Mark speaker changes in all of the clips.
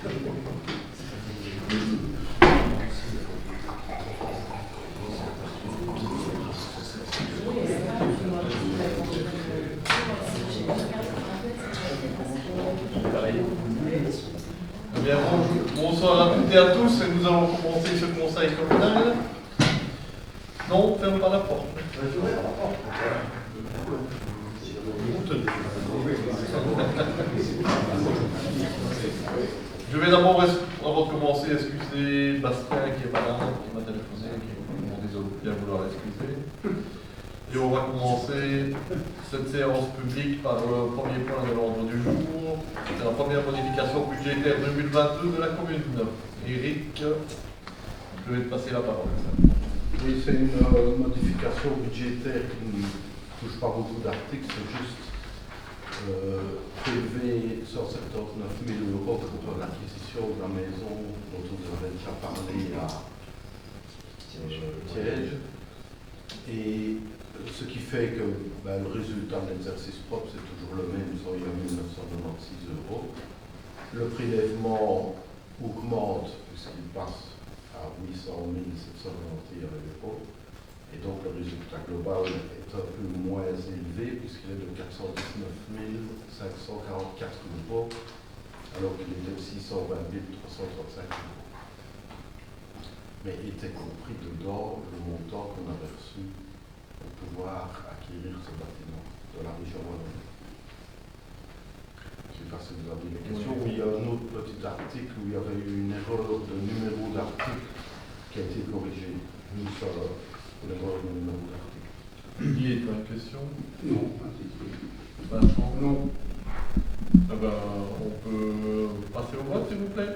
Speaker 1: Bien, bonsoir à toutes et à tous, et nous allons commencer ce conseil communal. Non, ferme pas la porte. Je vais d'abord, avant de commencer, excuser Bastien qui est malade, qui m'a téléphoné, qui m'a demandé de bien vouloir l'excuser. Et on va commencer cette séance publique par le premier point de l'ordre du jour. C'est la première modification budgétaire 2022 de la commune. Eric, je vais te passer la parole.
Speaker 2: Oui, c'est une modification budgétaire qui ne touche pas beaucoup d'articles, c'est juste prélever 179 000 € pour l'acquisition de la maison dont vous avez déjà parlé à Tiège. Et ce qui fait que le résultat de l'exercice propre, c'est toujours le même, soit il y a 1996 €. Le prélèvement augmente puisqu'il passe à 800 791 €. Et donc le résultat global est un peu moins élevé puisqu'il est de 419 544 €, alors qu'il était de 620 335 €. Mais il était compris dedans le montant qu'on avait reçu pour pouvoir acquérir ce bâtiment de la région Wallonie. Je ne sais pas si vous avez des questions. Oui. Il y a un autre petit article où il y avait eu une erreur de numéro d'article qui a été corrigée. Nous sommes pour l'erreur de numéro d'article.
Speaker 1: Guy, tu as une question?
Speaker 3: Non.
Speaker 1: Vincent?
Speaker 3: Non.
Speaker 1: Ah ben, on peut passer au vote, s'il vous plaît?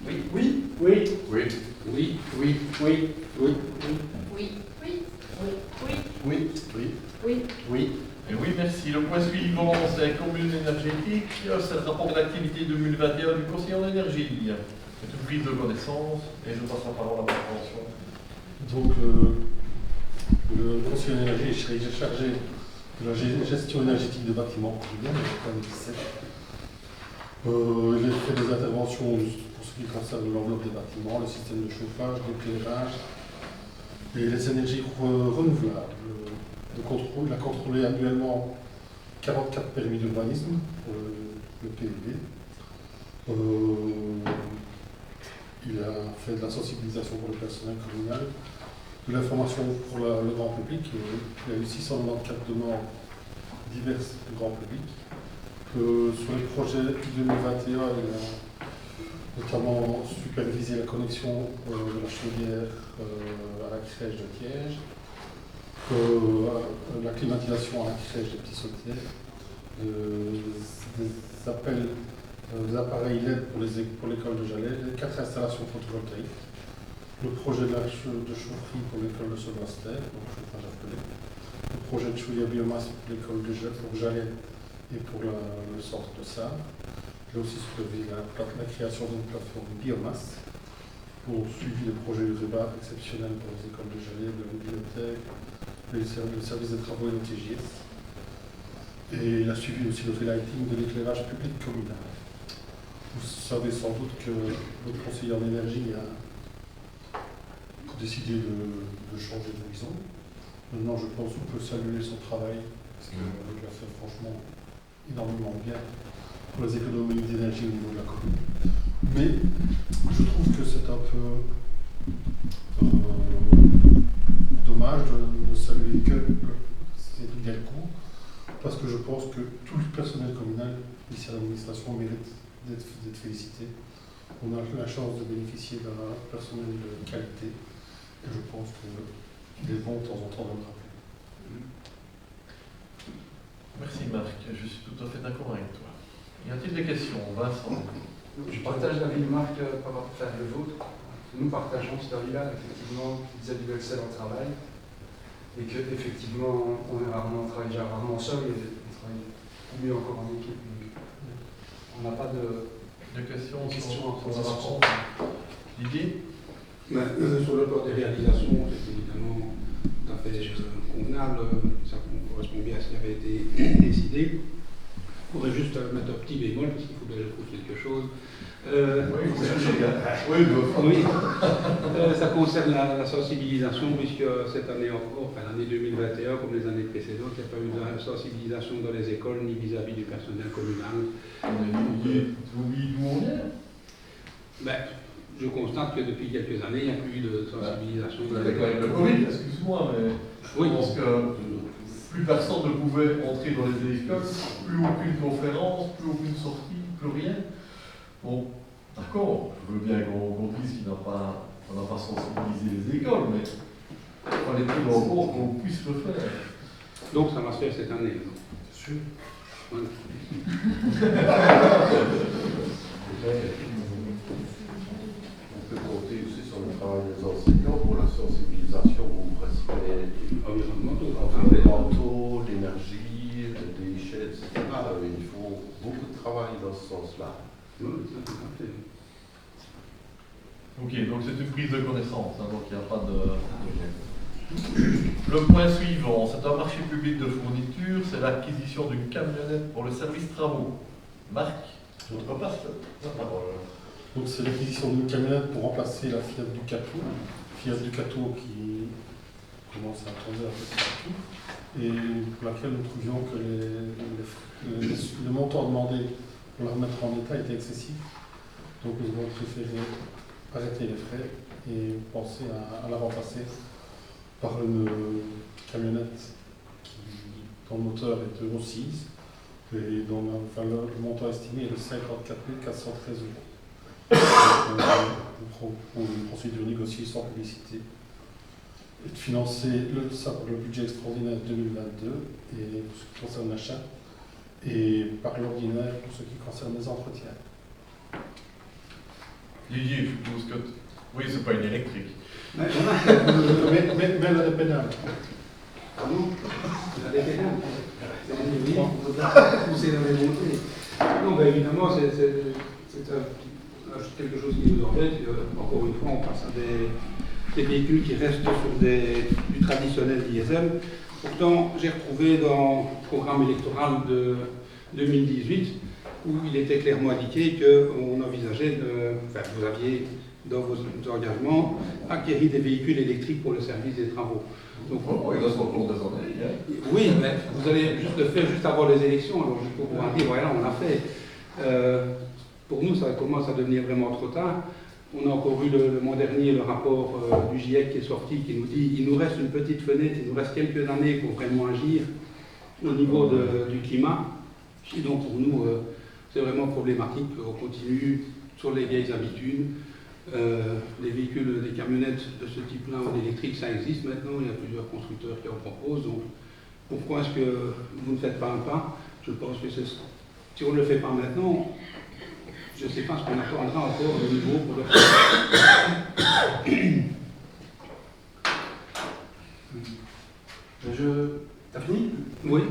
Speaker 3: Oui. Oui. Oui.
Speaker 2: Oui.
Speaker 3: Oui. Oui. Oui. Oui.
Speaker 4: Oui. Oui. Oui.
Speaker 2: Oui. Oui.
Speaker 4: Oui.
Speaker 2: Oui.
Speaker 1: Et oui, merci. Le point suivant, c'est commune énergétique. C'est le rapport d'activité 2021 du conseiller en énergie. C'est une prise de connaissance et je passe la parole à ma attention.
Speaker 5: Donc, le conseiller en énergie est chargé de la gestion énergétique des bâtiments, il a fait des interventions pour ce qui concerne l'enveloppe des bâtiments, le système de chauffage, d'éclairage et les énergies renouvelables. Il a contrôlé annuellement 44 permis d'urbanisme pour le PUD. Il a fait de la sensibilisation pour le personnel communal, de l'information pour le grand public. Il y a eu 694 demandes diverses du grand public. Sur les projets 2021, il a notamment supervisé la connexion de la chaudière à la crèche de Tiège, la climatisation à la crèche des Petits Sautiers, des appareils LED pour l'école de Jalais, 4 installations photovoltaïques, le projet de chaufferie pour l'école de Saint-Vaster, donc chauffage appelé, le projet de chaudière biomasse pour l'école de Jalais et pour le centre de Sable. Il a aussi supervisé la création d'une plateforme biomasse pour suivi des projets UREBA exceptionnels pour les écoles de Jalais, de la bibliothèque, le service des travaux et le TGS. Et il a suivi aussi le relighting de l'éclairage public communal. Vous savez sans doute que le conseiller en énergie a décidé de changer d'horizon. Maintenant, je pense qu'on peut saluer son travail, parce qu'il a fait franchement énormément bien pour les économies d'énergie au niveau de la commune. Mais je trouve que c'est un peu dommage de saluer que ces Delcourt, parce que je pense que tout le personnel communal, ici à l'administration, mérite d'être félicité. On a la chance de bénéficier d'un personnel de qualité et je pense qu'il est bon de temps en temps de le rappeler.
Speaker 1: Merci Marc, je suis tout à fait d'accord avec toi. Y a-t-il des questions? Vincent?
Speaker 3: Je partage l'avis de Marc par rapport à le vôtre. Nous partageons cet avis-là, effectivement, vis-à-vis de l'excellent travail. Et qu'effectivement, on travaille déjà rarement seul et on travaille mieux encore en équipe. Donc, on n'a pas de
Speaker 1: questions
Speaker 3: sur
Speaker 1: sur le rapport. Didier?
Speaker 6: Sur le plan des réalisations, c'est évidemment tout à fait convenable, ça correspond bien à ce qui avait été décidé. Je voudrais juste mettre un petit bémol, parce qu'il faut que je trouve quelque chose.
Speaker 1: Oui, vous cherchez, hein. Oui,
Speaker 6: Oui, ça concerne la sensibilisation, puisque cette année encore, enfin l'année 2021, comme les années précédentes, il n'y a pas eu de sensibilisation dans les écoles ni vis-à-vis du personnel communal.
Speaker 1: Vous oubliez d'où on vient?
Speaker 6: Ben, je constate que depuis quelques années, il n'y a plus de sensibilisation.
Speaker 1: Avec le Covid, excuse-moi, mais je pense que plus personne ne pouvait entrer dans les écoles, plus aucune conférence, plus aucune sortie, plus rien. Bon, d'accord, je veux bien qu'on dise qu'on n'a pas sensibilisé les écoles, mais il fallait plus encore qu'on puisse le faire.
Speaker 6: Donc ça va se faire cette année.
Speaker 1: C'est sûr.
Speaker 6: Voilà.
Speaker 2: On peut compter aussi sur le travail des enseignants pour la sensibilisation aux respect des environnementaux, l'énergie, les déchets, etc. Il faut beaucoup de travail dans ce sens-là.
Speaker 6: Oui, ça, tout à fait.
Speaker 1: Ok, donc c'est une prise de connaissance, hein, donc il n'y a pas de... Le point suivant, c'est un marché public de fourniture, c'est l'acquisition d'une camionnette pour le service travaux. Marc, je te repasse la parole.
Speaker 5: Donc c'est l'acquisition d'une camionnette pour remplacer la Fiat Ducato. Fiat Ducato qui commence à tomber un peu partout. Et pour laquelle nous trouvions que le montant demandé pour la remettre en état était excessif. Donc nous avons préféré arrêter les frais et penser à la remplacer par une camionnette dont le moteur est Euro 6 et dont le montant estimé est de 54 413 €. Pour une procédure négociée sans publicité et de financer ça pour le budget extraordinaire 2022 et pour ce qui concerne l'achat et par l'ordinaire pour ce qui concerne les entretiens.
Speaker 1: Didier, je suppose que... Oui, c'est pas une électrique.
Speaker 5: Mais elle a des pédales.
Speaker 6: Ah non, il y a des pédales. C'est pousser dans les montées. Non, ben évidemment, c'est quelque chose qui nous embête. Encore une fois, on passe à des véhicules qui restent sur du traditionnel diesel. Pourtant, j'ai retrouvé dans le programme électoral de 2018 où il était clairement indiqué qu'on envisageait enfin, vous aviez dans vos engagements acquérir des véhicules électriques pour le service des travaux. Donc,
Speaker 1: il reste encore des années. Hein.
Speaker 6: Oui, mais vous allez juste le faire juste avant les élections, alors je peux vous dire, voilà, on l'a fait. Pour nous, ça commence à devenir vraiment trop tard. On a encore eu le mois dernier le rapport du GIEC qui est sorti, qui nous dit il nous reste une petite fenêtre, il nous reste quelques années pour vraiment agir au niveau du climat. Et donc pour nous, c'est vraiment problématique qu'on continue sur les vieilles habitudes. Les véhicules, des camionnettes de ce type-là en électrique, ça existe maintenant, il y a plusieurs constructeurs qui en proposent. Donc pourquoi est-ce que vous ne faites pas un pas? Je pense que si on ne le fait pas maintenant, je ne sais pas ce qu'on attendra encore au niveau pour le faire.
Speaker 3: T'as fini?
Speaker 6: Oui,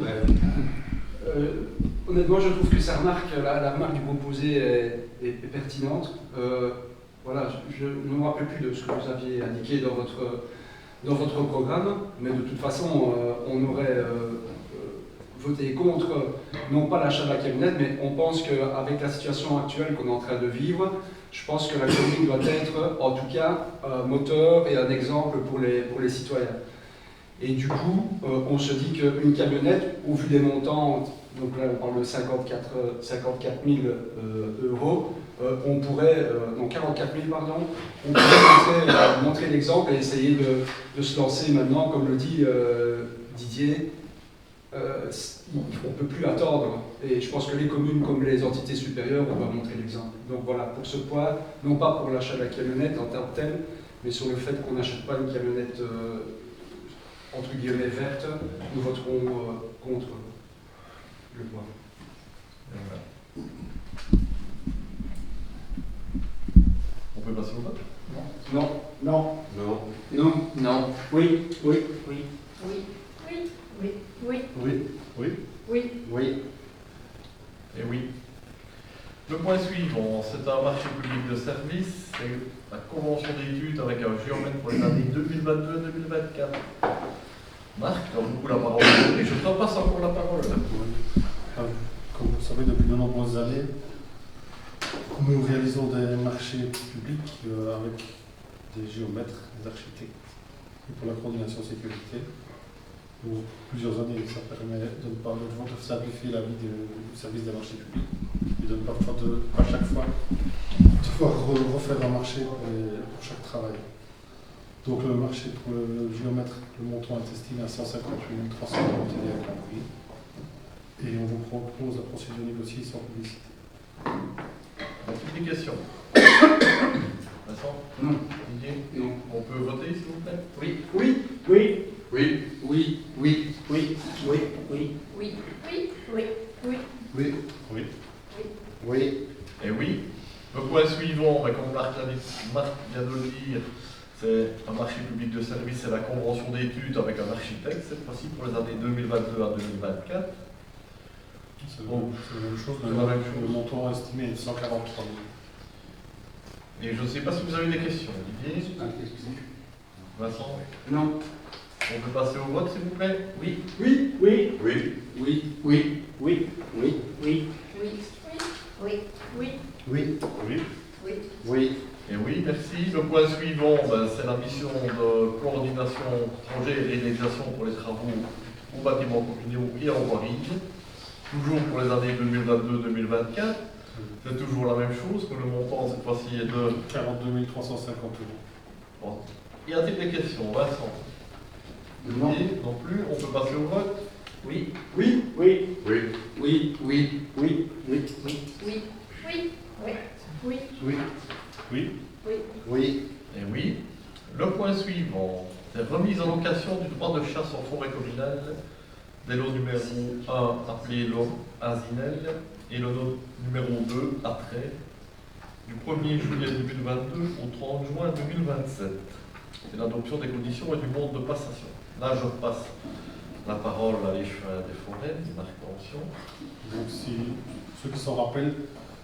Speaker 3: Honnêtement, je trouve que la remarque du proposé est pertinente. Voilà, je ne me rappelle plus de ce que vous aviez indiqué dans votre programme, mais de toute façon, on aurait voté contre, non pas l'achat de la camionnette, mais on pense qu'avec la situation actuelle qu'on est en train de vivre, je pense que la commune doit être, en tout cas, un moteur et un exemple pour les citoyens. Et du coup, on se dit qu'une camionnette, au vu des montants, donc là on parle de 54 000 €, on pourrait, non 44 000 pardon, on pourrait montrer l'exemple et essayer de se lancer maintenant, comme le dit Didier, on ne peut plus attendre. Et je pense que les communes comme les entités supérieures, on va montrer l'exemple. Donc voilà, pour ce point, non pas pour l'achat de la camionnette en tant que telle, mais sur le fait qu'on n'achète pas une camionnette entre guillemets verte, nous voterons contre le point.
Speaker 1: Voilà. On peut passer au vote?
Speaker 3: Non. Non.
Speaker 2: Non.
Speaker 6: Non.
Speaker 3: Non.
Speaker 6: Oui. Oui. Oui.
Speaker 4: Oui. Oui. Oui. Oui.
Speaker 5: Oui. Oui.
Speaker 4: Oui.
Speaker 3: Oui.
Speaker 1: Et oui. Le point suivant, c'est un marché public de service, c'est la convention d'études avec un géomètre pour les années 2022-2024. Marc, tu as beaucoup la parole, et je te passe encore la parole.
Speaker 5: Comme vous savez, savez, depuis de nombreuses années, nous réalisons des marchés publics avec des géomètres, des architectes, et pour la coordination sécurité. Pour plusieurs années, ça permet de simplifier la vie du service des marchés publics et de ne pas chaque fois devoir refaire un marché pour chaque travail. Donc le marché pour le géomètre, le montant est estimé à 158 300 € TVA compris. Et on vous propose la procédure négociée sans publicité.
Speaker 1: Des questions? Vincent?
Speaker 6: Non.
Speaker 1: Didier?
Speaker 6: Non.
Speaker 1: On peut voter, s'il vous plaît?
Speaker 6: Oui.
Speaker 3: Oui, oui,
Speaker 1: Oui.
Speaker 6: Oui. Oui.
Speaker 3: oui, oui, oui.
Speaker 4: Oui. Oui. Oui. Oui.
Speaker 2: Oui.
Speaker 5: Oui.
Speaker 2: Oui.
Speaker 1: Et oui. Le point suivant, mais comme Marc vient de le dire, c'est un marché public de service, c'est la convention d'études avec un architecte, cette fois-ci pour les années 2022 à 2024.
Speaker 5: C'est
Speaker 1: Bon.
Speaker 5: la même chose,
Speaker 1: C'est la même chose.
Speaker 5: le montant estimé est de 143 000.
Speaker 1: Et je ne sais pas si vous avez des questions. Didier?
Speaker 6: Ah, excusez.
Speaker 1: Vincent?
Speaker 6: Non.
Speaker 1: On peut passer au vote, s'il vous plaît?
Speaker 6: Oui.
Speaker 3: Oui, oui,
Speaker 1: Oui.
Speaker 6: Oui.
Speaker 3: oui, oui,
Speaker 6: Oui.
Speaker 3: oui,
Speaker 4: Oui. Oui. Oui.
Speaker 2: Oui.
Speaker 5: Oui.
Speaker 4: Oui.
Speaker 2: Oui.
Speaker 1: Et oui, merci. Le point suivant, c'est la mission de coordination projet et réalisation pour les travaux au bâtiment communaux et en voirie. Toujours pour les années 2022-2024. C'est toujours la même chose, que le montant cette fois-ci est de...
Speaker 5: 42 350 €.
Speaker 1: Bon. Y a-t-il des questions? Vincent?
Speaker 6: Non.
Speaker 1: Didier? Non plus. On peut passer au vote?
Speaker 6: Oui.
Speaker 3: oui, oui,
Speaker 1: Oui.
Speaker 6: Oui. Oui.
Speaker 3: oui, oui,
Speaker 4: Oui. Oui. Oui. Oui. Oui.
Speaker 2: Oui.
Speaker 5: Oui.
Speaker 4: Oui.
Speaker 2: Oui.
Speaker 1: Et oui. Le point suivant, c'est remise en location du droit de chasse en forêt communale des lots numéro 1 appelé lot Azinel et le lot numéro 2 à trait du 1er juillet 2022 au 30 juin 2027. C'est l'adoption des conditions et du mode de passation. Là, je passe la parole à l'échevin des forêts, Marc Tension.
Speaker 5: Donc, si ceux qui s'en rappellent,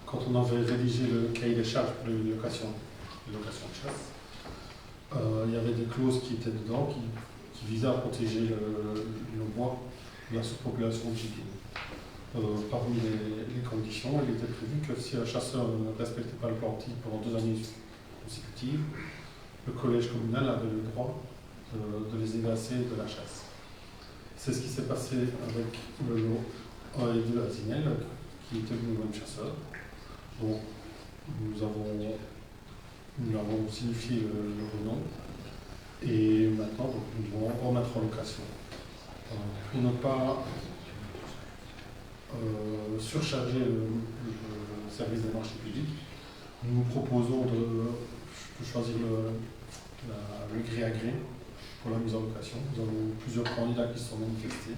Speaker 5: quand on avait rédigé le cahier des charges pour les locations de chasse, il y avait des clauses qui étaient dedans qui visaient à protéger le bois de la surpopulation de gibier. Parmi les conditions, il était prévu que si un chasseur ne respectait pas le plan type pendant 2 années consécutives, le collège communal avait le droit de les évincer de la chasse. C'est ce qui s'est passé avec le lot 1 et 2 à Zinel, qui était le même chasseur. Donc, nous avons signifié le nom et maintenant donc, nous devons remettre en location. Pour ne pas surcharger le service des marchés publics, nous proposons de choisir le gré à gré pour la mise en location. Nous avons plusieurs candidats qui se sont manifestés.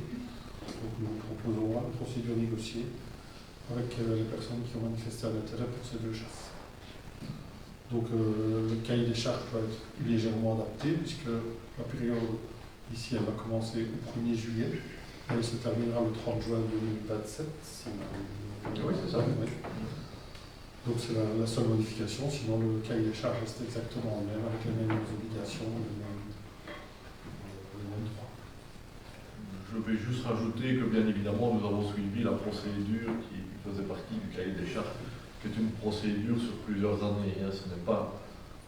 Speaker 5: Donc nous proposons une procédure négociée avec les personnes qui ont manifesté un intérêt pour ces 2 chasses. Donc le cahier des charges doit être légèrement adapté puisque la période ici elle va commencer au 1er juillet. Elle se terminera le 30 juin 2027.
Speaker 1: Oui, c'est ça.
Speaker 5: Oui. Donc c'est la seule modification, sinon le cahier des charges reste exactement le même, avec les mêmes obligations, les mêmes droits.
Speaker 1: Je vais juste rajouter que bien évidemment nous avons suivi la procédure qui faisait partie du cahier des charges, qui est une procédure sur plusieurs années. Hein. Ce n'est pas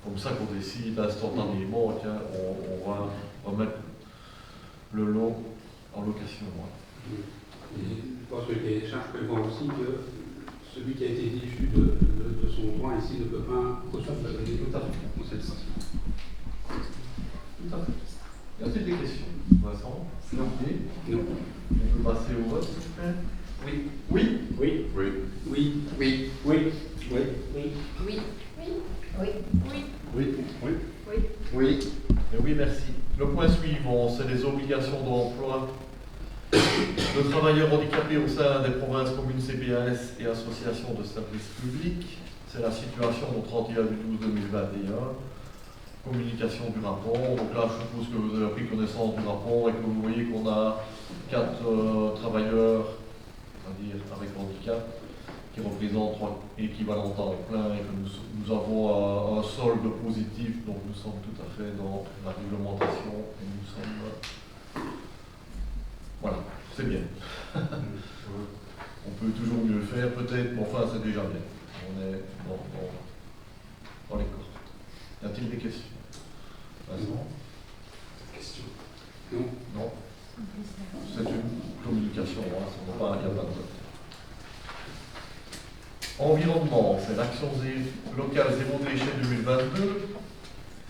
Speaker 1: comme ça qu'on décide instantanément, tiens, on va remettre le lot en location. Ouais.
Speaker 6: Et je pense que le cahier des charges prévoit aussi que celui qui a été déchu de son droit ici ne peut pas recevoir les
Speaker 1: Tout à fait.
Speaker 6: dans cette façon.
Speaker 1: Tout à fait. Y a-t-il des questions? Vincent?
Speaker 6: Non.
Speaker 1: Non. On peut passer au vote, s'il vous plaît?
Speaker 6: Oui.
Speaker 3: oui, oui,
Speaker 1: Oui.
Speaker 6: Oui.
Speaker 3: oui, oui,
Speaker 6: Oui.
Speaker 3: oui,
Speaker 4: Oui. Oui. Oui. Oui.
Speaker 2: Oui.
Speaker 5: Oui.
Speaker 4: Oui.
Speaker 2: Oui.
Speaker 1: Et oui, merci. Le point suivant, c'est les obligations d'emploi de travailleurs handicapés au sein des provinces, communes, CPAS et associations de services publics. C'est la situation au 31 du 12 2021. Communication du rapport. Donc là, je suppose que vous avez pris connaissance du rapport et que vous voyez qu'on a 4 travailleurs, c'est-à-dire avec handicap, qui représentent 3 équivalents temps plein et que nous avons un solde positif, donc nous sommes tout à fait dans la réglementation et nous sommes... Voilà, c'est bien. On peut toujours mieux faire, peut-être, mais enfin, c'est déjà bien. On est dans les cordes. Y a-t-il des questions?
Speaker 6: Non. Question? Non.
Speaker 1: Non. C'est une communication, hein, ça ne va pas, il n'y a pas de vote. Environnement, c'est l'action locale zéro déchet 2022.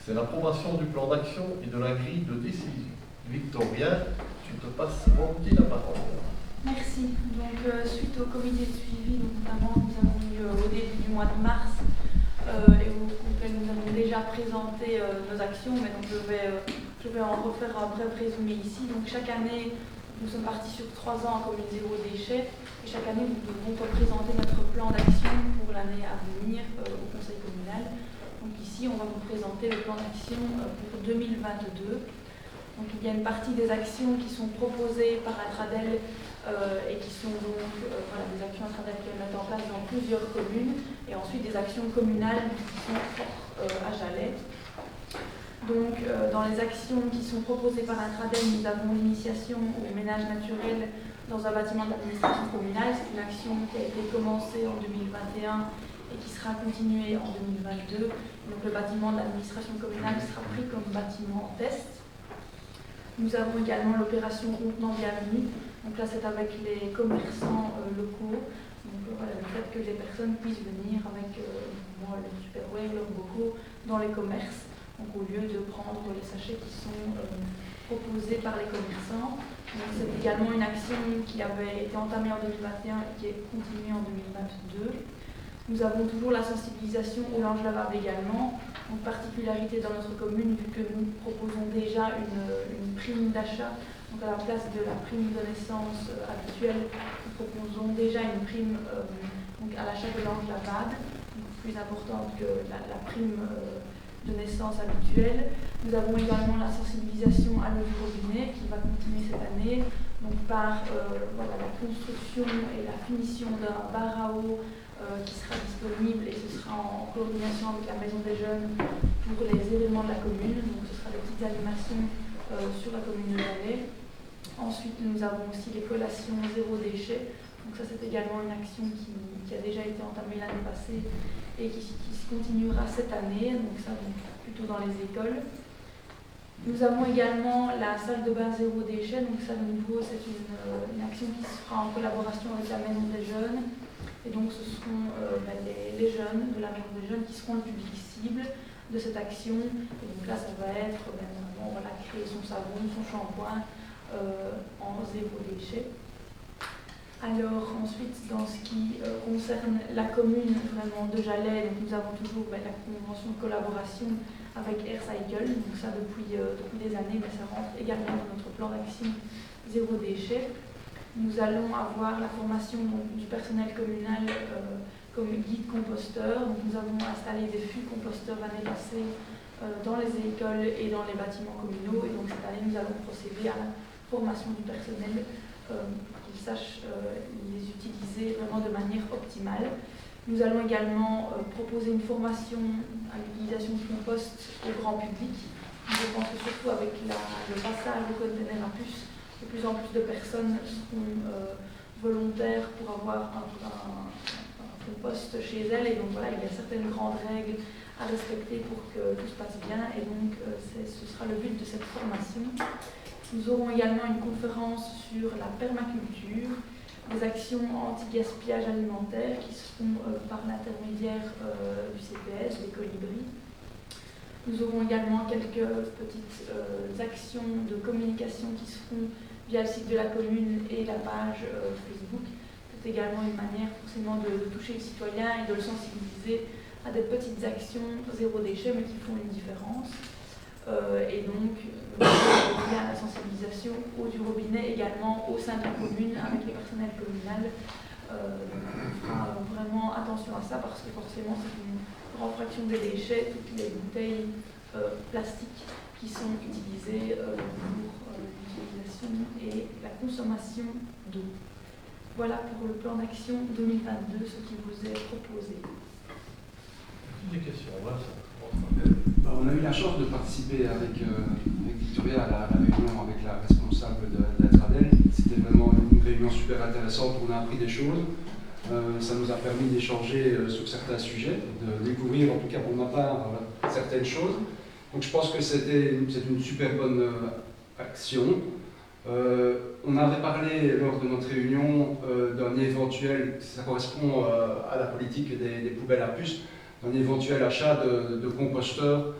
Speaker 1: C'est l'approbation du plan d'action et de la grille de décision. Victoria, tu te passes volontiers la parole.
Speaker 7: Merci. Donc, suite au comité de suivi, donc, notamment, nous avons eu au début du mois de mars, et auquel nous avons déjà présenté nos actions, mais donc je vais en refaire un bref résumé ici. Donc, chaque année, nous sommes partis sur 3 ans en commune zéro déchet, et chaque année, nous devons représenter notre plan d'action pour l'année à venir au conseil communal. Donc ici, on va vous présenter le plan d'action pour 2022. Donc il y a une partie des actions qui sont proposées par Intradel et qui sont donc des actions Intradel qui mettent en place dans plusieurs communes, et ensuite des actions communales qui sont propres à Jalais. Donc dans les actions qui sont proposées par Intradel, nous avons l'initiation au ménage naturel dans un bâtiment d'administration communale. C'est une action qui a été commencée en 2021 et qui sera continuée en 2022. Donc le bâtiment de l'administration communale sera pris comme bâtiment test. Nous avons également l'opération contenant bienvenue. Donc là, c'est avec les commerçants locaux. Donc voilà, le fait que les personnes puissent venir avec leur Tupperware, leurs bocaux dans les commerces. Donc au lieu de prendre les sachets qui sont proposés par les commerçants. C'est également une action qui avait été entamée en 2021 et qui est continuée en 2022. Nous avons toujours la sensibilisation au linge lavable également. Donc, particularité dans notre commune, vu que nous proposons déjà une prime d'achat, donc à la place de la prime de naissance habituelle, nous proposons déjà une prime donc à l'achat de linge lavable, plus importante que la prime de naissance habituelle. Nous avons également la sensibilisation à l'eau du robinet qui va continuer cette année, donc par la construction et la finition d'un bar à eau qui sera disponible, et ce sera en coordination avec la Maison des Jeunes pour les événements de la commune. Donc ce sera des petites animations sur la commune de Jalais. Ensuite, nous avons aussi les collations zéro déchet. Donc ça, c'est également une action qui a déjà été entamée l'année passée et qui se continuera cette année. Donc ça, plutôt dans les écoles. Nous avons également la salle de bain zéro déchet. Donc ça, de nouveau, c'est une action qui se fera en collaboration avec la Maison des Jeunes. Et donc ce seront les jeunes de la Maison des Jeunes qui seront le public cible de cette action. Et donc là, ça va être créer son savon, son shampoing en zéro déchet. Alors ensuite, dans ce qui concerne la commune vraiment de Jalais, donc nous avons toujours la convention de collaboration avec AirCycle, donc ça depuis des années, mais ça rentre également dans notre plan d'action zéro déchet. Nous allons avoir la formation du personnel communal comme guide composteur. Donc, nous avons installé des fûts composteurs l'année passée dans les écoles et dans les bâtiments communaux. Et donc cette année, nous allons procéder à la formation du personnel pour qu'ils sachent les utiliser vraiment de manière optimale. Nous allons également proposer une formation à l'utilisation du compost au grand public. Je pense que surtout avec le passage au conteneur à puce, de plus en plus de personnes seront volontaires pour avoir un compost chez elles, et donc voilà, il y a certaines grandes règles à respecter pour que tout se passe bien, et donc ce sera le but de cette formation. Nous aurons également une conférence sur la permaculture, des actions anti-gaspillage alimentaire qui seront par l'intermédiaire du CPS, des colibris. Nous aurons également quelques petites actions de communication qui seront via le site de la commune et la page Facebook. C'est également une manière forcément de toucher le citoyen et de le sensibiliser à des petites actions zéro déchet mais qui font une différence. Et donc, il y a la sensibilisation eau du robinet également au sein de la commune avec le personnel communal. On fera vraiment attention à ça parce que forcément c'est une grande fraction des déchets, toutes les bouteilles plastiques qui sont utilisées pour l'utilisation et la consommation d'eau. Voilà pour le plan d'action 2022, ce qui vous est proposé.
Speaker 1: Des questions, voilà ça.
Speaker 6: On a eu la chance de participer avec Victoria à la réunion avec la responsable de Intradel. C'était vraiment une réunion super intéressante.
Speaker 3: intéressante, on a appris des choses. Ça nous a permis d'échanger sur certains sujets, de découvrir, en tout cas pour ma part, certaines choses. Donc je pense que c'est une super bonne action. On avait parlé lors de notre réunion d'un éventuel, ça correspond à la politique des poubelles à puces, d'un éventuel achat de composteurs.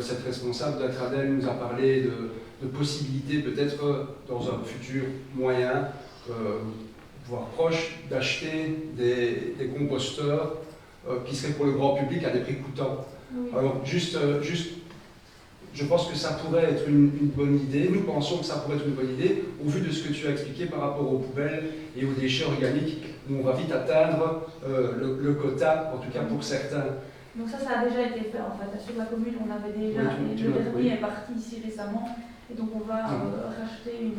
Speaker 3: Cette responsable d'Atradel nous a parlé de possibilités peut-être dans un futur moyen, voire proche, d'acheter des composteurs qui seraient pour le grand public à des prix coûtants.
Speaker 7: Oui.
Speaker 3: Alors je pense que ça pourrait être une bonne idée. Nous pensons que ça pourrait être une bonne idée au vu de ce que tu as expliqué par rapport aux poubelles et aux déchets organiques où on va vite atteindre le quota, en tout cas pour certains.
Speaker 7: Donc ça a déjà été fait en fait. Sur la commune, on avait déjà,
Speaker 3: Oui,
Speaker 7: le dernier est parti ici récemment, et donc on va racheter une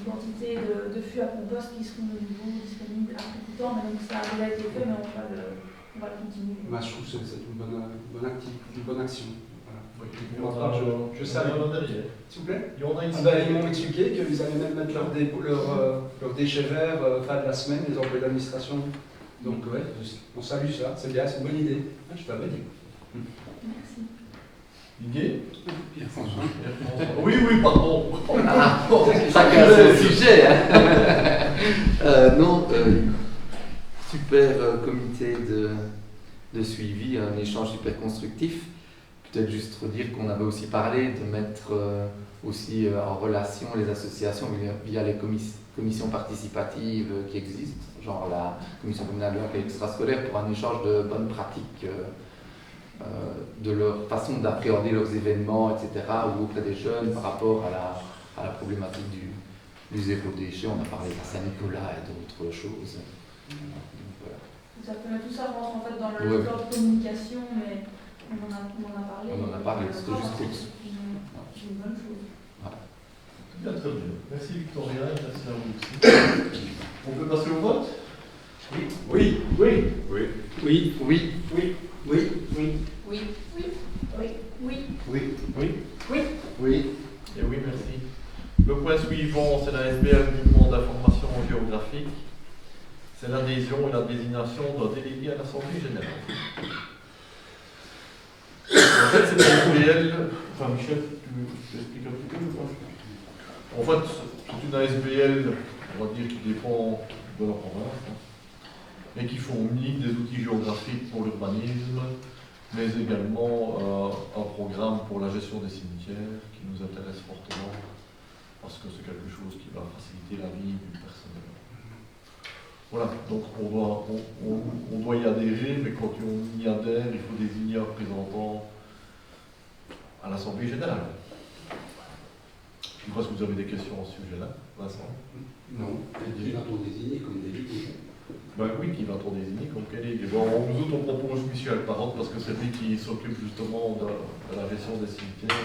Speaker 7: quantité de fûts à compost qui seront de nouveau disponibles à prix coûtant, mais donc ça a déjà été fait, mais on va le continuer.
Speaker 3: Bah, je trouve que c'est une bonne action. Voilà.
Speaker 1: Oui.
Speaker 3: Pour ma part, je salue.
Speaker 1: derrière.
Speaker 3: S'il vous plaît.
Speaker 1: Il y en a ici.
Speaker 3: Ils m'ont expliqué qu'ils allaient même mettre leurs déchets verts fin de la semaine, les employés d'administration. Donc ouais, on salue ça, c'est bien, c'est une bonne idée. Je t'avais dit.
Speaker 7: Merci.
Speaker 1: Guy?
Speaker 6: Pierre-François.
Speaker 1: Oui, pardon.
Speaker 8: Chacun son sujet. Hein. Non, super comité de suivi, un échange super constructif. Peut-être juste redire qu'on avait aussi parlé de mettre aussi en relation les associations via les commissions participatives qui existent, genre la commission communale et extrascolaire, pour un échange de bonnes pratiques de leur façon d'appréhender leurs événements, etc., ou auprès des jeunes par rapport à la problématique du zéro déchet. On a parlé de Saint-Nicolas et d'autres choses.
Speaker 7: Exactement, tout ça rentre en fait dans le plan de communication, mais on en a parlé.
Speaker 8: On en a parlé, c'était juste pour ça.
Speaker 7: C'est une bonne chose.
Speaker 8: Voilà.
Speaker 1: Bien, très bien. Merci Victoria, et merci à vous aussi. On peut passer au vote?
Speaker 3: Oui.
Speaker 1: Et oui, merci. Le point suivant, c'est la SBL Mouvement d'information géographique. C'est l'adhésion et la désignation d'un délégué à l'Assemblée générale. En fait, c'est une ASBL. Enfin, Michel, tu expliques un petit peu ou pas? En fait, c'est une ASBL, on va dire, qui dépend de la province, et qui fournit des outils géographiques pour l'urbanisme, mais également un programme pour la gestion des cimetières qui nous intéresse fortement, parce que c'est quelque chose qui va faciliter la vie du personnel. Voilà, donc on doit y adhérer, mais quand on y adhère, il faut désigner un représentant à l'Assemblée générale. Je ne sais pas si vous avez des questions à ce sujet-là, Vincent.
Speaker 6: Non, qui va-t-on désigner comme délégué?
Speaker 1: Ben oui, qui va-t-on désigner comme délégué? Bon, nous autres, on propose Michel Parente parce que c'est lui qui s'occupe justement de la gestion des cimetières.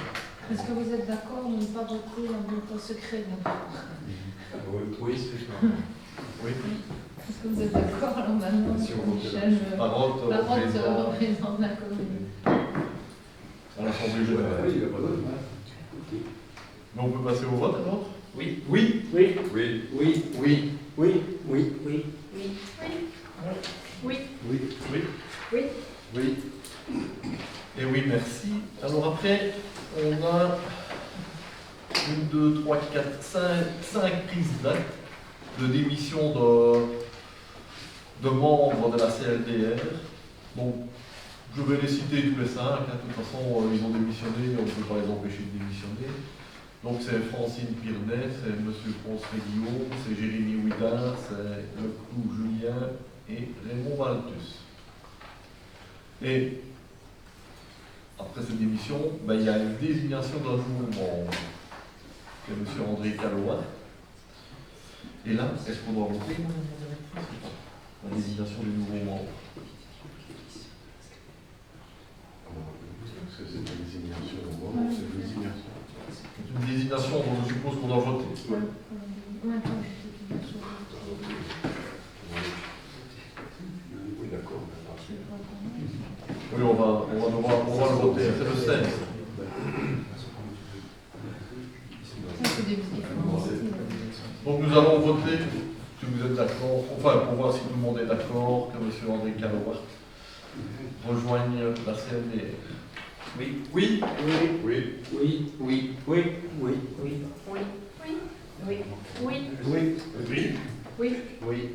Speaker 4: Est-ce que vous êtes d'accord de ne pas voter en bulletin secret
Speaker 6: Oui, c'est ça.
Speaker 1: Oui,
Speaker 4: Est-ce que vous êtes d'accord alors maintenant
Speaker 6: Si on vote
Speaker 4: Michel
Speaker 1: Parente
Speaker 4: représente la commune?
Speaker 1: à l'Assemblée générale.
Speaker 6: Oui, il n'y a pas de mal.
Speaker 1: Mais on peut passer au vote alors?
Speaker 3: Oui.
Speaker 1: Et oui, merci. Alors après, on a 1, 2, 3, 4, 5 prises d'acte de démission de membres de la CLDR. Bon, je vais les citer tous les 5. Hein. De toute façon, ils ont démissionné, on ne peut pas les empêcher de démissionner. Donc c'est Francine Pirnet, c'est M. Ponce Guillaume, c'est Jérémy Ouidard, c'est Leclou Julien et Raymond Valtus. Et après cette démission, ben, il y a une désignation d'un nouveau membre, qui est M. André Calois. Et là, est-ce qu'on doit voter la désignation du nouveau membre?
Speaker 2: Est-ce que c'est une désignation au moment? C'est une désignation.
Speaker 1: C'est une désignation dont je suppose qu'on doit voter.
Speaker 2: Oui, d'accord.
Speaker 1: Oui, on va le voter, c'est le 16. Donc nous allons voter, tu d'accord, enfin pour voir si tout le monde est d'accord que M. André Calouart rejoigne la CLDR.
Speaker 8: Oui.
Speaker 1: Oui.
Speaker 9: Oui.
Speaker 6: Oui.
Speaker 8: Oui.
Speaker 9: Oui.
Speaker 8: Oui.
Speaker 9: Oui.
Speaker 7: Oui. Oui. Oui. Oui.
Speaker 9: Oui.
Speaker 7: Oui.
Speaker 2: Oui.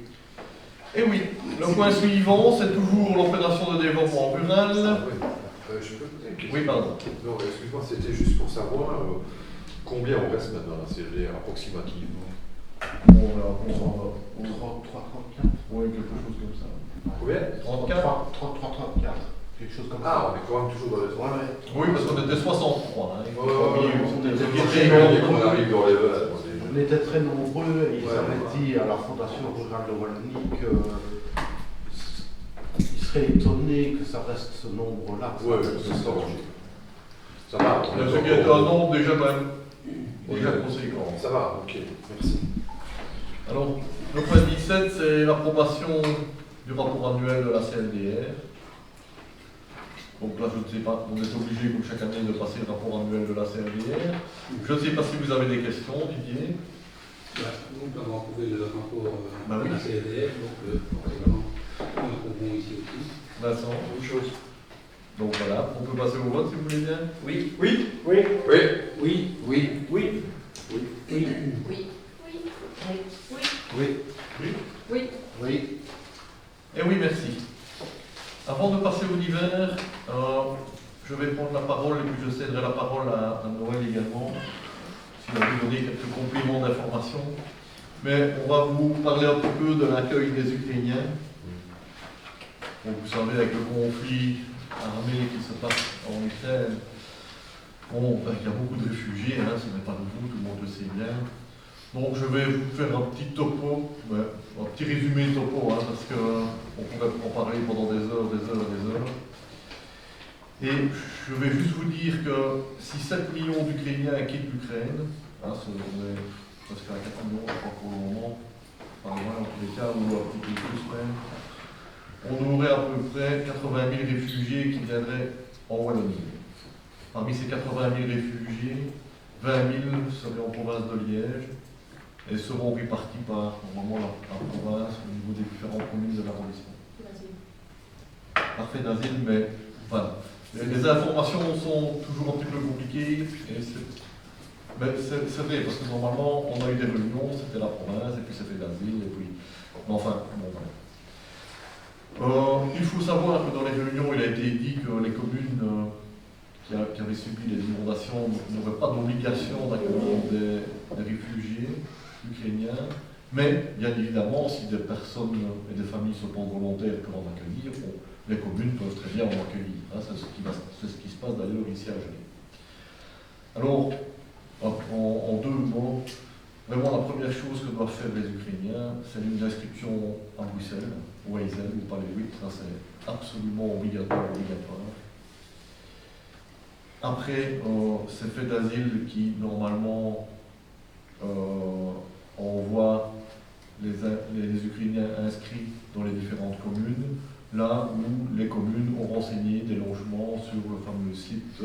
Speaker 1: Et oui, le point suivant, c'est toujours l'opération de développement rural.
Speaker 10: Je peux poser une question?
Speaker 1: Oui, pardon.
Speaker 10: Non, excuse-moi, c'était juste pour savoir combien on reste maintenant à la CLDR approximativement.
Speaker 1: Bon, on s'en va.
Speaker 2: 33-34.
Speaker 1: Oui, quelque chose comme ça.
Speaker 10: Combien?
Speaker 1: 34.
Speaker 2: 33-34. Quelque chose comme
Speaker 10: Ah,
Speaker 2: ça.
Speaker 10: on est quand même toujours dans les trois.
Speaker 2: Ouais.
Speaker 1: Oui, parce qu'on était 63. Hein. Il faut
Speaker 10: Ouais,
Speaker 1: pas oublier,
Speaker 10: ouais,
Speaker 1: c'était
Speaker 10: on
Speaker 1: ce qui
Speaker 10: était
Speaker 1: était
Speaker 10: dès qu'on arrive dans les 20.
Speaker 2: On était très nombreux et ils
Speaker 10: Ouais,
Speaker 2: avaient
Speaker 10: ouais.
Speaker 2: dit à la Fondation Rurale de Wallonie qu'ils seraient étonnés que ça reste ce nombre-là.
Speaker 10: Ouais, c'est ça. Ça va. on est
Speaker 1: Ce qui est un nombre déjà même déjà conséquent.
Speaker 10: Ça va, ok, merci.
Speaker 1: Alors, le point 17, c'est l'approbation du rapport annuel de la CLDR. Donc là, je ne sais pas, on est obligé, comme chaque année, de passer le rapport annuel de la CLDR. Je ne sais pas si vous avez des questions, Didier.
Speaker 6: Nous avons approuvé le rapport
Speaker 1: Bah oui.
Speaker 6: de la CLDR, donc évidemment, nous approuvons ici aussi.
Speaker 1: Vincent, autre chose. Donc voilà, on peut passer au vote si vous voulez bien.
Speaker 8: Oui.
Speaker 9: Oui. Oui.
Speaker 10: Oui.
Speaker 6: Oui.
Speaker 8: Oui.
Speaker 9: Oui.
Speaker 7: Oui.
Speaker 2: Oui.
Speaker 7: Oui.
Speaker 2: Oui.
Speaker 7: Oui.
Speaker 2: Oui.
Speaker 1: Eh oui, merci. Avant de passer au divers, je vais prendre la parole et puis je céderai la parole à Noël également, s'il a pu donner quelques compléments d'information. Mais on va vous parler un petit peu de l'accueil des Ukrainiens. Donc, vous savez, avec le conflit armé qui se passe en Ukraine, bon, il y a beaucoup de réfugiés, hein, ce n'est pas nouveau, tout le monde le sait bien. Donc je vais vous faire un petit topo, un petit résumé topo, hein, parce qu'on pourrait en parler pendant des heures. Et je vais juste vous dire que si 7 millions d'Ukrainiens quittent l'Ukraine, hein, on est presque à 4 millions, je crois pour le moment, par exemple, en tous les cas, ou un petit peu plus même, on aurait à peu près 80 000 réfugiés qui viendraient en Wallonie. Parmi ces 80 000 réfugiés, 20 000 seraient en province de Liège, et seront répartis par, normalement, la province au niveau des différentes communes de l'arrondissement. Parfait d'asile, mais voilà. Les informations sont toujours un petit peu compliquées, et mais c'est vrai, parce que normalement, on a eu des réunions, c'était la province, et puis c'était l'asile, et puis... Mais enfin, bon, voilà. Il faut savoir que dans les réunions, il a été dit que les communes qui avaient subi les inondations n'auraient pas d'obligation d'accueillir des réfugiés ukrainiens, mais bien évidemment, si des personnes et des familles se portent volontaires pour en accueillir, bon, les communes peuvent très bien en accueillir. Hein, c'est ce qui se passe d'ailleurs ici à Genève. Alors, en deux mots, vraiment la première chose que doivent faire les Ukrainiens, c'est une inscription à Bruxelles, ou à Isel, ou pas les 8, ça c'est absolument obligatoire. Après, c'est fait d'asile qui, normalement, envoie les Ukrainiens inscrits dans les différentes communes, là où les communes ont renseigné des logements sur le fameux site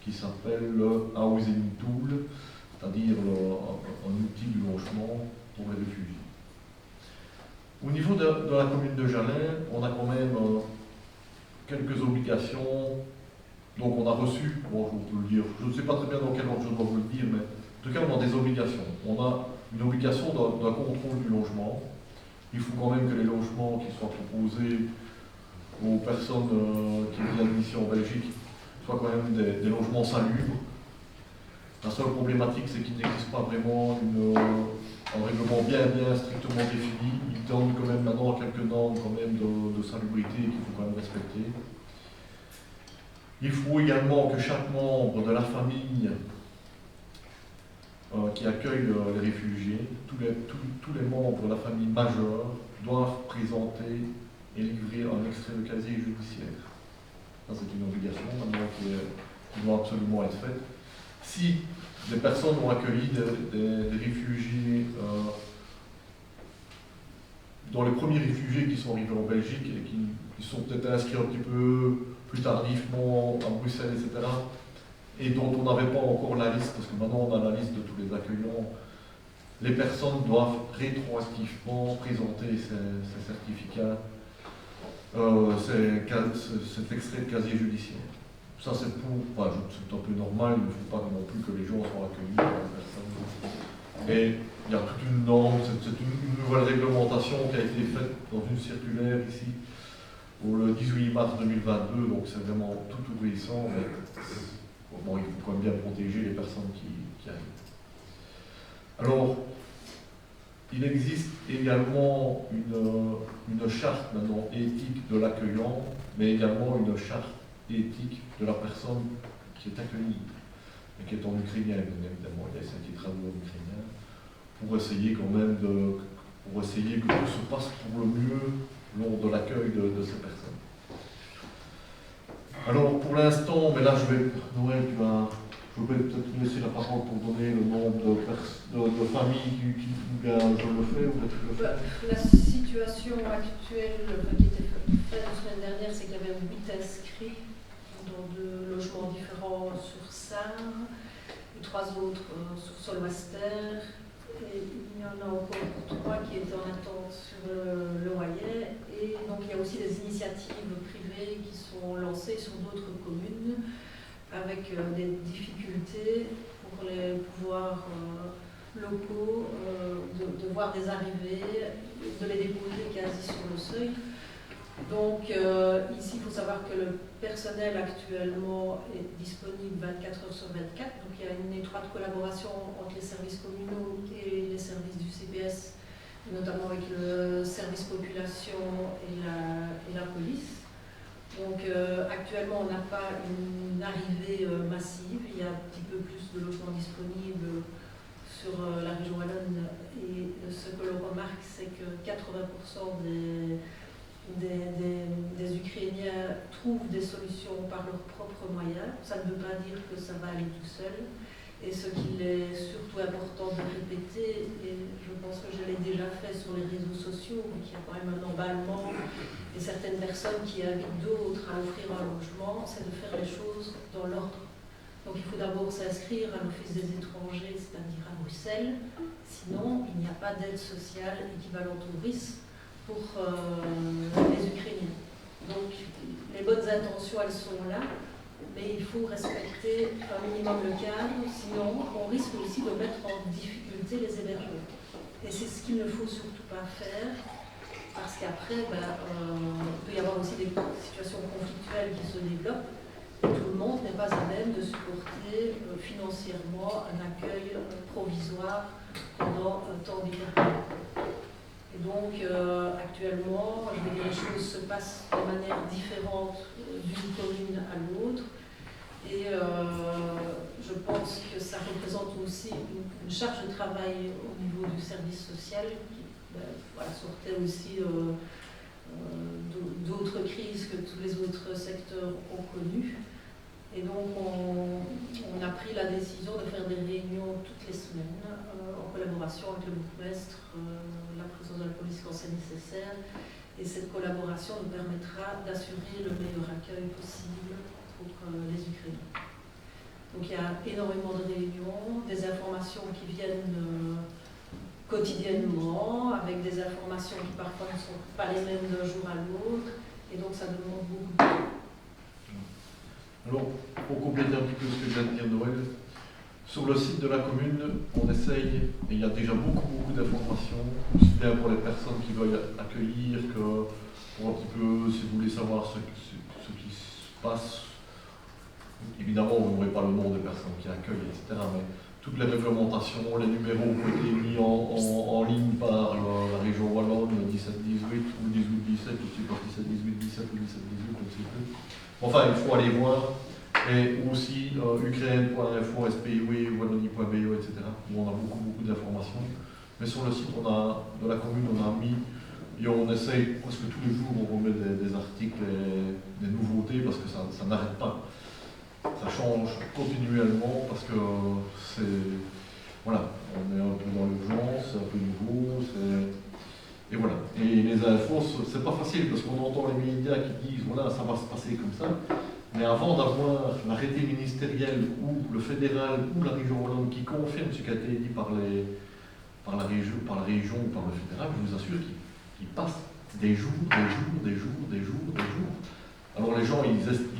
Speaker 1: qui s'appelle le Housing Tool, c'est-à-dire un outil du logement pour les réfugiés. Au niveau de la commune de Jalais, on a quand même quelques obligations. Donc on a reçu, bon je peux le dire, je ne sais pas très bien dans quel ordre je dois vous le dire, mais en tout cas on a des obligations. On a une obligation d'un contrôle du logement. Il faut quand même que les logements qui soient proposés aux personnes qui viennent ici en Belgique soient quand même des logements salubres. La seule problématique, c'est qu'il n'existe pas vraiment un règlement bien strictement défini. Il donne quand même maintenant quelques normes quand même de salubrité qu'il faut quand même respecter. Il faut également que chaque membre de la famille qui accueille les réfugiés, tous les membres de la famille majeure doivent présenter et livrer un extrait de casier judiciaire. Ça, c'est une obligation maintenant qui doit absolument être faite. Si des personnes ont accueilli des réfugiés, dont les premiers réfugiés qui sont arrivés en Belgique et qui sont peut-être inscrits un petit peu plus tardivement à Bruxelles, etc., et dont on n'avait pas encore la liste, parce que maintenant on a la liste de tous les accueillants, les personnes doivent rétroactivement présenter ces certificats, cet extrait de casier judiciaire. Ça c'est c'est un peu normal, il ne faut pas non plus que les gens soient accueillis par les personnes. Et il y a toute une norme, c'est une nouvelle réglementation qui a été faite dans une circulaire ici, le 18 mars 2022, donc c'est vraiment tout récent, mais bon, il faut quand même bien protéger les personnes qui arrivent. Alors, il existe également une charte maintenant éthique de l'accueillant, mais également une charte éthique de la personne qui est accueillie, et qui est en ukrainien, bien évidemment, il y a ça qui est traduit en ukrainien, pour essayer quand même pour essayer que tout se passe pour le mieux lors de l'accueil de ces personnes. Alors pour l'instant, mais là Noël, je vais peut-être laisser la parole pour donner le nombre de familles qui je le fais ou tu le fais.
Speaker 9: La situation actuelle qui était faite la semaine dernière, c'est qu'il y avait 8 inscrits dans 2 logements différents sur Sarre, et 3 autres sur Solmaster. Et il y en a encore 3 qui étaient en attente sur le Loyer. Et donc il y a aussi des initiatives privées qui sont lancées sur d'autres communes avec des difficultés pour les pouvoirs locaux de voir des arrivées, de les déposer quasi sur le seuil. Donc ici, il faut savoir que le personnel actuellement est disponible 24 heures sur 24. Donc il y a une étroite collaboration entre les services communaux et les services du CPS, notamment avec le service population et la police. Donc actuellement, on n'a pas une arrivée massive. Il y a un petit peu plus de logements disponibles sur la région wallonne. Et ce que l'on remarque, c'est que 80% des Ukrainiens trouvent des solutions par leurs propres moyens. Ça ne veut pas dire que ça va aller tout seul. Et ce qu'il est surtout important de répéter, et je pense que je l'ai déjà fait sur les réseaux sociaux, qu'il y a quand même un emballement et certaines personnes qui invitent d'autres à offrir un logement, c'est de faire les choses dans l'ordre. Donc il faut d'abord s'inscrire à l'Office des étrangers, c'est-à-dire à Bruxelles. Sinon, il n'y a pas d'aide sociale équivalente au RIS pour les Ukrainiens. Donc les bonnes intentions, elles sont là, mais il faut respecter un minimum le cadre, sinon on risque aussi de mettre en difficulté les hébergements. Et c'est ce qu'il ne faut surtout pas faire, parce qu'après, il peut y avoir aussi des situations conflictuelles qui se développent, et tout le monde n'est pas à même de supporter financièrement un accueil provisoire pendant un temps déterminé. Et donc, actuellement, je veux dire, les choses se passent de manière différente d'une commune à l'autre. Et je pense que ça représente aussi une charge de travail au niveau du service social qui sortait aussi d'autres crises que tous les autres secteurs ont connues. Et donc, on a pris la décision de faire des réunions toutes les semaines en collaboration avec le bourgmestre, la présence de la police quand c'est nécessaire. Et cette collaboration nous permettra d'assurer le meilleur accueil possible pour les Ukrainiens. Donc, il y a énormément de réunions, des informations qui viennent quotidiennement, avec des informations qui parfois ne sont pas les mêmes d'un jour à l'autre. Et donc, ça demande beaucoup de temps.
Speaker 1: Alors, pour compléter un petit peu ce que je viens de dire, Noël, sur le site de la commune, on essaye, et il y a déjà beaucoup d'informations, aussi bien pour les personnes qui veulent accueillir que pour un petit peu, si vous voulez savoir ce qui se passe. Évidemment, vous n'aurez pas le nom des personnes qui accueillent, etc. Mais toutes les réglementations, les numéros qui ont été mis en ligne par la région wallonne, le 17-18 ou le 18-17, ou c'est pas 17-18-17 ou 17-18, je ne sais plus. Enfin, il faut aller voir, et aussi ukraine.info, SPIW, wallonie.be, etc., où on a beaucoup d'informations. Mais sur le site de la commune, on a mis, et on essaye presque tous les jours, on remet des articles, des nouveautés, parce que ça n'arrête pas. Ça change continuellement, parce que on est un peu dans l'urgence, c'est un peu nouveau, et voilà. Et les infos, c'est pas facile parce qu'on entend les médias qui disent voilà, ça va se passer comme ça. Mais avant d'avoir l'arrêté ministériel ou le fédéral ou la région wallonne qui confirme ce qui a été dit par par la région ou par le fédéral, je vous assure qu'il passe des jours. Alors les gens, ils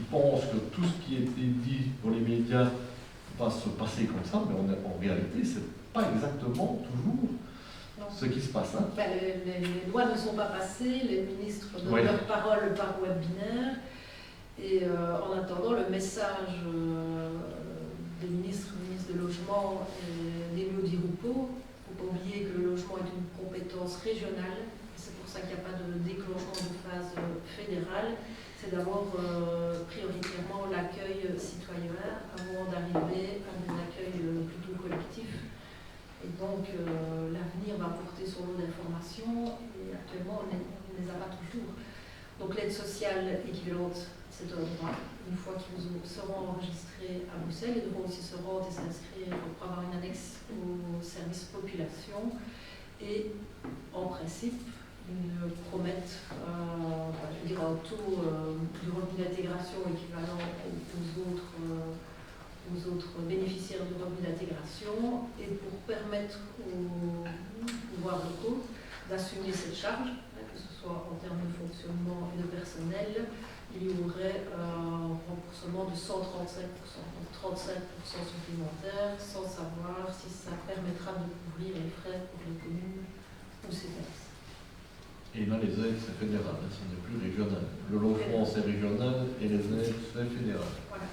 Speaker 1: pensent que tout ce qui a été dit dans les médias va se passer comme ça, mais en réalité, c'est pas exactement toujours ce qui se passe. Hein.
Speaker 9: Ben, les lois ne sont pas passées, les ministres donnent leur parole par webinaire, et en attendant, le message des ministres de logement et d'Emilio Di Rupo, il ne faut pas oublier que le logement est une compétence régionale, et c'est pour ça qu'il n'y a pas de déclenchement de phase fédérale. C'est d'abord prioritairement l'accueil citoyen avant d'arriver à des accueils plutôt collectifs. Et donc l'avenir va porter son lot d'informations et actuellement on ne les a pas toujours. Donc l'aide sociale équivalente, c'est un droit. Une fois qu'ils seront enregistrés à Bruxelles, ils devront aussi se rendre et s'inscrire pour avoir une annexe au service population. Et en principe, ils promettent je dirais un taux de revenu d'intégration équivalent aux autres bénéficiaires de revenu d'intégration, et pour permettre aux pouvoirs locaux d'assumer cette charge, que ce soit en termes de fonctionnement et de personnel, il y aurait un remboursement de 135%, donc 35% supplémentaires, sans savoir si ça permettra de couvrir les frais pour les communes ou CPS.
Speaker 1: Et là, les aides, c'est fédéral, ce n'est plus régional. Le logement, c'est régional, et les aides, c'est fédéral.
Speaker 9: Voilà.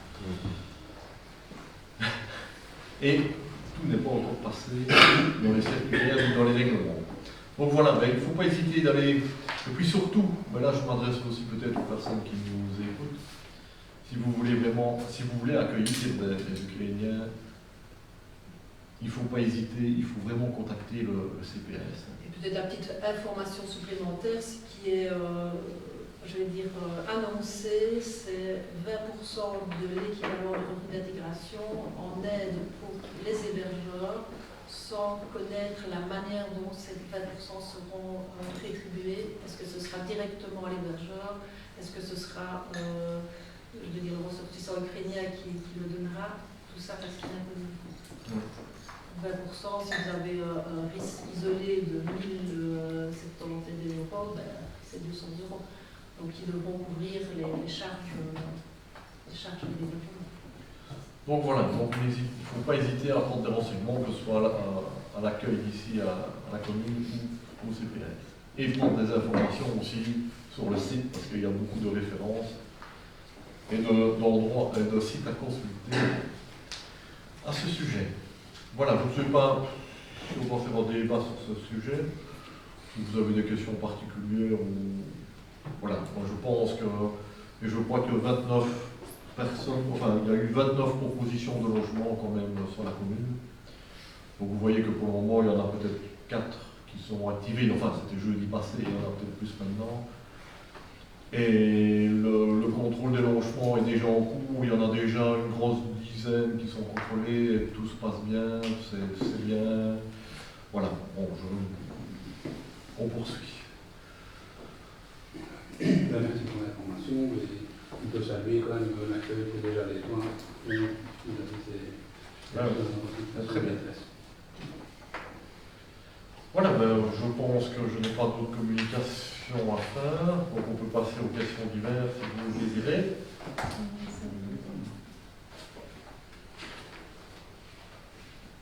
Speaker 1: Et tout n'est pas encore passé dans les circulaires ou dans les règlements. Donc voilà, il ne faut pas hésiter d'aller. Et puis surtout, là je m'adresse aussi peut-être aux personnes qui nous écoutent, si vous voulez accueillir des Ukrainiens, il ne faut pas hésiter, il faut vraiment contacter le CPS.
Speaker 9: Et peut-être la petite information supplémentaire, ce qui est, annoncé, c'est 20% de l'équivalent de revenu d'intégration en aide pour les hébergeurs, sans connaître la manière dont ces 20% seront rétribués. Est-ce que ce sera directement à l'hébergeur? Est-ce que ce sera le ressortissant ukrainien qui le donnera? Tout ça reste inconnu. 20%, si vous avez un risque isolé de 1070 €, c'est 200 €. Donc ils devront couvrir les charges de l'hébergement.
Speaker 1: Donc voilà, il ne faut pas hésiter à prendre des renseignements, que ce soit à l'accueil ici à la commune ou au CPS. Et prendre des informations aussi sur le site, parce qu'il y a beaucoup de références et d'endroits et de sites à consulter à ce sujet. Voilà, je ne sais pas si on va faire un débat sur ce sujet, si vous avez des questions particulières ou... Voilà, moi je pense que, et je crois que 29 personnes, enfin il y a eu 29 propositions de logement quand même sur la commune. Donc vous voyez que pour le moment il y en a peut-être 4 qui sont activés, enfin c'était jeudi passé, il y en a peut-être plus maintenant. Et le contrôle des logements est déjà en cours, il y en a déjà une grosse dizaine qui sont contrôlés, et tout se passe bien, c'est bien. Voilà, bon, on poursuit.
Speaker 6: Merci pour l'information. On peut saluer quand même l'accueil pour déjà les soins.
Speaker 1: Très bien. Voilà, je pense que je n'ai pas d'autres communications à faire, donc on peut passer aux questions diverses si vous le désirez.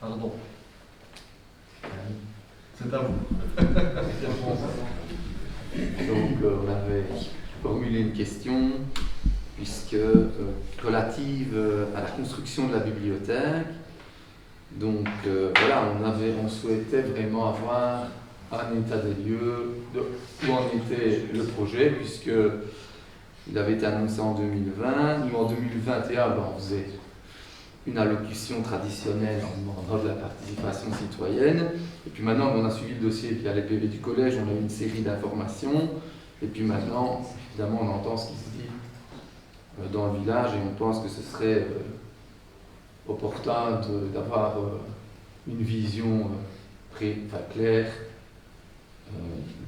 Speaker 1: Pardon. C'est à vous.
Speaker 8: Donc on avait formulé une question puisque relative à la construction de la bibliothèque. Donc voilà, on souhaitait vraiment avoir un état des lieux de où en était le projet, puisque il avait été annoncé en 2020. Nous en 2021, on faisait une allocution traditionnelle en demandant de la participation citoyenne. Et puis maintenant, on a suivi le dossier via les PV du collège, on a eu une série d'informations. Et puis maintenant, évidemment, on entend ce qui se dit dans le village et on pense que ce serait opportun d'avoir une vision claire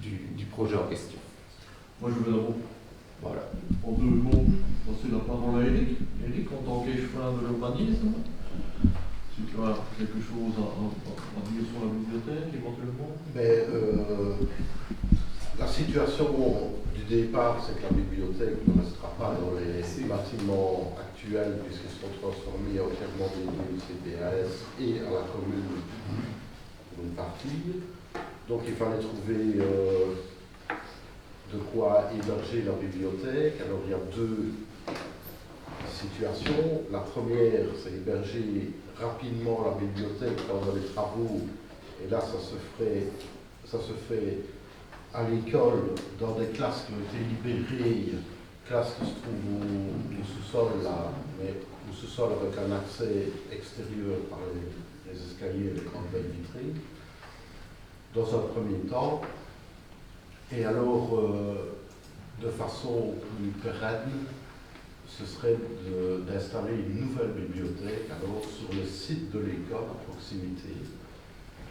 Speaker 8: du projet en question.
Speaker 1: Moi, je vais d'abord,
Speaker 8: voilà,
Speaker 1: en 2 mots, passer la parole à Eric. Eric, en tant qu'échevin de l'urbanisme, ce as quelque chose à dire sur la bibliothèque éventuellement?
Speaker 2: Mais la situation du départ, c'est que la bibliothèque ne restera pas dans les bâtiments actuels puisqu'ils seront transformés entièrement dédiés au CPAS et à la commune pour une partie. Donc il fallait trouver de quoi héberger la bibliothèque. Alors il y a deux situations. La première, c'est héberger rapidement la bibliothèque pendant les travaux. Et là, ça se fait à l'école, dans des classes qui ont été libérées, classes qui se trouvent au sous-sol, là, mais au sous-sol avec un accès extérieur par les escaliers et les grandes baies vitrées, dans un premier temps. Et alors, de façon plus pérenne, ce serait d'installer une nouvelle bibliothèque, alors sur le site de l'école, à proximité,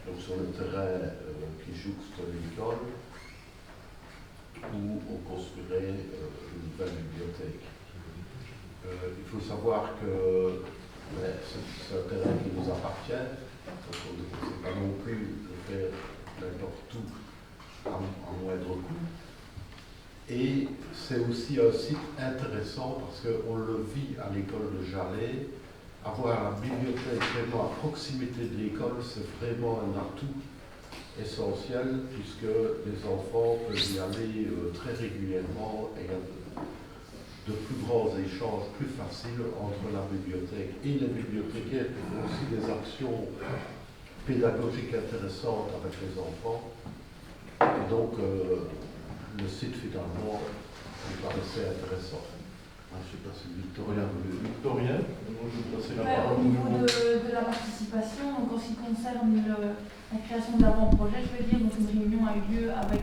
Speaker 2: donc sur le terrain qui jouxte l'école, où on construirait une nouvelle bibliothèque. Il faut savoir que c'est un terrain qui nous appartient, donc on ne sait pas non plus de faire n'importe où à moindre coût. Et c'est aussi un site intéressant parce qu'on le vit à l'école de Jalais. Avoir la bibliothèque vraiment à proximité de l'école, c'est vraiment un atout essentiel puisque les enfants peuvent y aller très régulièrement et il y a de plus grands échanges plus faciles entre la bibliothèque et les bibliothécaires qui font aussi des actions pédagogiques intéressantes avec les enfants. Et donc le site finalement me paraissait intéressant. Je ne sais pas si Victoria voulait.
Speaker 1: Victoria, moi je vais passer la
Speaker 7: Ouais,
Speaker 1: parole
Speaker 7: au niveau de la participation, donc en ce qui concerne la création de l'avant-projet, je veux dire, donc une réunion a eu lieu avec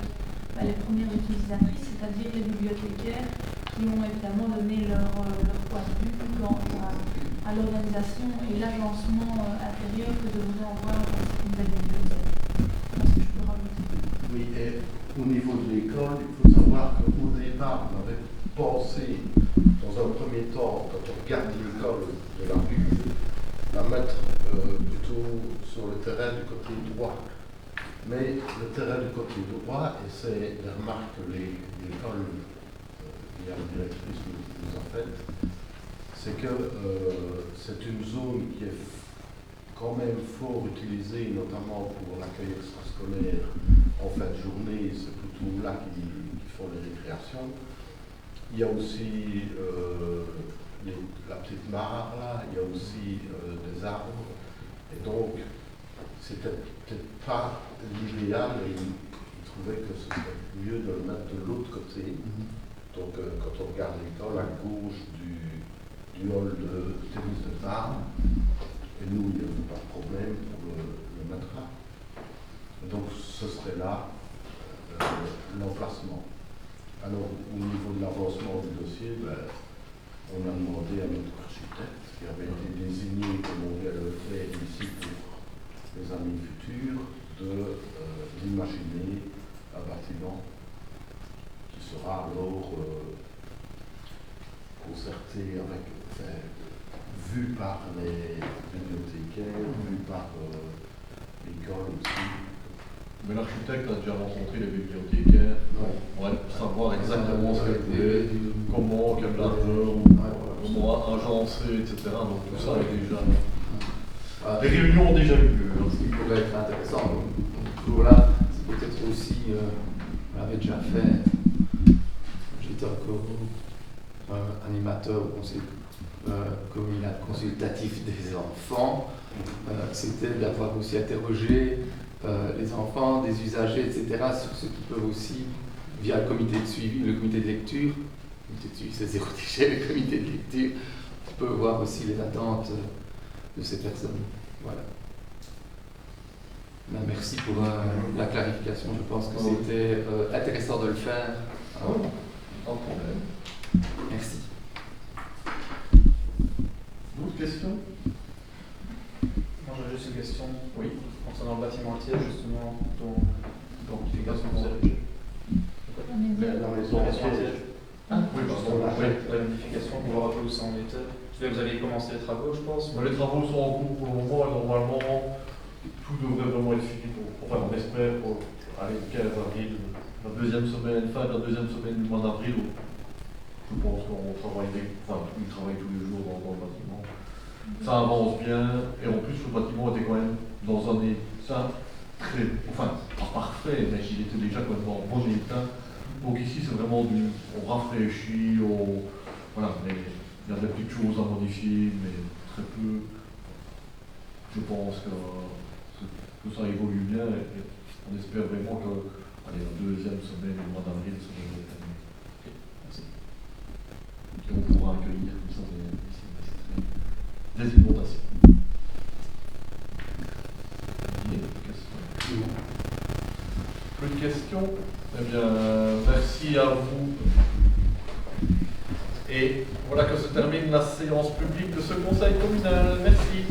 Speaker 7: les premières utilisatrices, c'est-à-dire les bibliothécaires qui ont évidemment donné leur point de vue à l'organisation et l'agencement intérieur que devrait avoir une nouvelle bibliothèque. Est-ce que je peux rajouter?
Speaker 2: Oui, et au niveau de l'école, il faut savoir qu'au départ, on avait pensé, dans un premier temps, quand on regarde l'école de la rue, la mettre plutôt sur le terrain du côté droit. Mais le terrain du côté droit, et c'est les remarques que l'école, via la directrice nous a faites, c'est que c'est une zone qui est quand même fort utilisée, notamment pour l'accueil extrascolaire en fin de journée. C'est plutôt là qu'ils font les récréations. Il y a aussi la petite mare, là, il y a aussi des arbres. Et donc, c'était peut-être pas l'idéal, et ils trouvaient que ce serait mieux de le mettre de l'autre côté. Donc, quand on regarde l'école, à gauche du hall de tennis de table, et nous, il n'y avait pas de problème pour le mettre là. Donc, ce serait là l'emplacement. Alors, au niveau de l'avancement du dossier, on a demandé à notre architecte, qui avait été désigné, comme on vient de le faire ici pour les années futures, d'imaginer un bâtiment qui sera alors concerté avec, vu par les bibliothécaires, vu par l'école aussi.
Speaker 1: Mais l'architecte a déjà rencontré les bibliothécaires pour savoir exactement ce qu'elle voulait, comment, quelle largeur, comment agencer, etc. Donc tout ça est déjà. Les réunions ont déjà eu lieu.
Speaker 8: Ce qui pourrait être intéressant, toujours là, c'est peut-être aussi, on l'avait déjà fait, j'étais encore animateur au conseil communal consultatif des enfants, c'était d'avoir aussi interrogé les enfants, des usagers, etc., sur ce qui peuvent aussi, via le comité de suivi, le comité de lecture, le comité de suivi c'est zéro déchet, le comité de lecture, tu peux voir aussi les attentes de ces personnes. Voilà. Ben, merci pour la clarification, je pense que c'était intéressant de le faire.
Speaker 1: Sans problème.
Speaker 8: Merci.
Speaker 1: D'autres questions?
Speaker 11: Moi j'avais juste une question.
Speaker 1: Oui.
Speaker 11: Concernant le bâtiment entier, justement, dont l'identification vous avez
Speaker 2: La maison entière.
Speaker 11: oui, la modification qu'on va retrouver où ça en était? Vous avez commencé les travaux, je pense.
Speaker 1: Les travaux sont en cours pour le moment et normalement tout devrait vraiment être fini. Enfin, on espère pour aller le 15 avril, la deuxième semaine, fin de la deuxième semaine du mois d'avril. Je pense qu'on travaille, ils travaillent tous les jours dans le bâtiment. Ça avance bien et en plus le bâtiment était quand même dans un état pas parfait, mais il était déjà quand même dans bon état. Donc ici c'est vraiment on rafraîchit, voilà, mais il y a des petites choses à modifier, mais très peu. Je pense que ça évolue bien et on espère vraiment que la deuxième semaine du mois d'avril, ça devrait être terminé. Okay. Merci. Et on pourra accueillir comme ça des inondations. Plus de questions? Eh bien, merci à vous. Et voilà que se termine la séance publique de ce conseil communal. Merci.